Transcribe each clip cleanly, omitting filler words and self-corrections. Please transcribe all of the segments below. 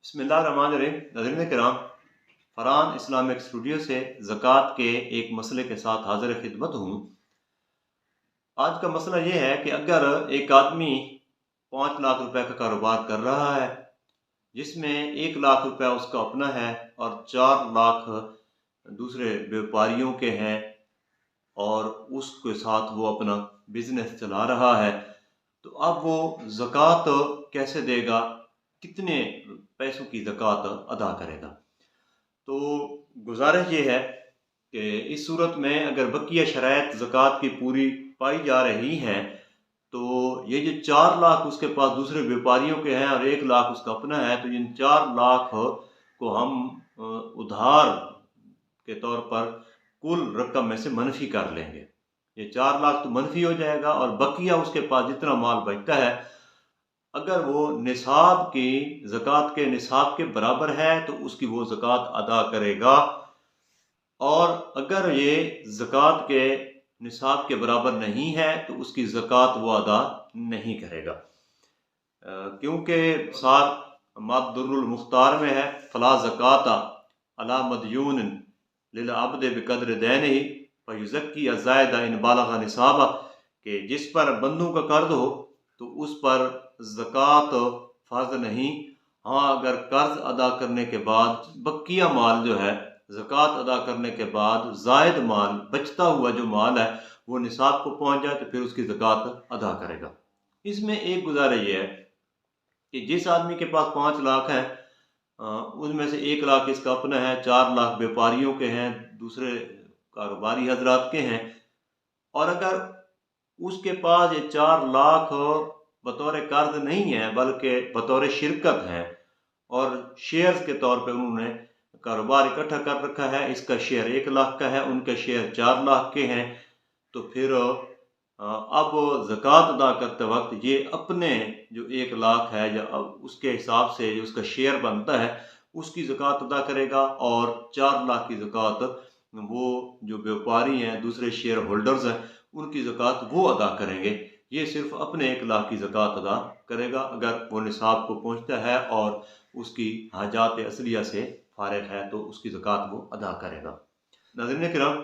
बिस्मिल्लाहिर्रहमानिर्रहीम। नाज़रीन किराम, फरहान इस्लामिक स्टूडियो से ज़कात के एक मसले के साथ हाज़िर खिदमत हूँ। आज का मसला ये है कि अगर एक आदमी 5 लाख रुपए का कारोबार कर रहा है, जिसमें 1 लाख रुपया उसका अपना है और 4 लाख दूसरे व्यापारियों के हैं, और उसके साथ वो अपना बिजनेस चला रहा है, तो अब वो ज़कात कैसे देगा, कितने पैसों की ज़कात अदा करेगा। तो गुजारिश ये है कि इस सूरत में अगर बकिया शराइत ज़कात की पूरी पाई जा रही हैं, तो ये जो 4 लाख उसके पास दूसरे व्यापारियों के हैं और 1 लाख उसका अपना है, तो इन 4 लाख को हम उधार के तौर पर कुल रकम में से मनफी कर लेंगे। ये 4 लाख तो मनफी हो जाएगा और बकिया उसके पास जितना माल बचता है, अगर वो निसाब की ज़कात के निसाब के बराबर है तो उसकी वो ज़कात अदा करेगा, और अगर ये ज़कात के निसाब के बराबर नहीं है तो उसकी ज़कात वो अदा नहीं करेगा। क्योंकि साथ मादुर्रुल मुख्तार में है, फ़ला ज़काता अला मदयून लिल अब्द बिक़द्र दैनिही फ़युज़क्की अज़्ज़ाइदा इन बालग़ निसाबा, कि जिस पर बंदों का कर्ज हो तो उस पर ज़कात फ़र्ज नहीं। हाँ, अगर कर्ज अदा करने के बाद बकिया माल जो है, ज़कात अदा करने के बाद ज़ायद माल, बचता हुआ जो माल है, वो निसाब को पहुँच जाए तो फिर उसकी ज़कात अदा करेगा। इसमें एक गुजारिश ये है कि जिस आदमी के पास 5 लाख है, उसमें से 1 लाख इसका अपना है, 4 लाख व्यापारियों के हैं, दूसरे कारोबारी हजरात के हैं, और अगर उसके पास ये 4 लाख बतौर कर्ज नहीं है बल्कि बतौर शिरकत है, और शेयर्स के तौर पे उन्होंने कारोबार इकट्ठा कर रखा है, इसका शेयर 1 लाख का है, उनके शेयर 4 लाख के हैं, तो फिर अब ज़कात अदा करते वक्त ये अपने जो 1 लाख है या उसके हिसाब से जो उसका शेयर बनता है उसकी ज़कात अदा करेगा, और 4 लाख की ज़कात वो जो व्यापारी हैं, दूसरे शेयर होल्डर्स हैं, उनकी ज़कात वो अदा करेंगे। ये सिर्फ अपने 1 लाख की ज़कात अदा करेगा अगर वो निसाब को पहुँचता है और उसकी हाजात असलिया से फारिग है, तो उसकी ज़कात वो अदा करेगा। नाज़रीन किराम,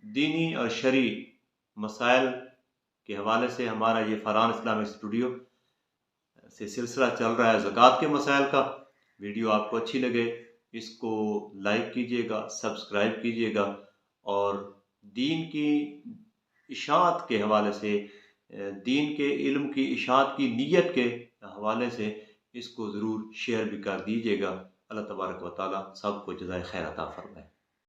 दीनी और शरई मसाइल के हवाले से हमारा ये फरहान इस्लामिक स्टूडियो से सिलसिला चल रहा है ज़कात के मसाइल का। वीडियो आपको अच्छी लगे, इसको लाइक कीजिएगा, सब्सक्राइब कीजिएगा, और दीन की इशाअत के हवाले से, दीन के इल्म की इशाअत की नीयत के हवाले से इसको ज़रूर शेयर भी कर दीजिएगा। अल्लाह तबारक व तआला सबको जज़ाए खैर अता फरमाए।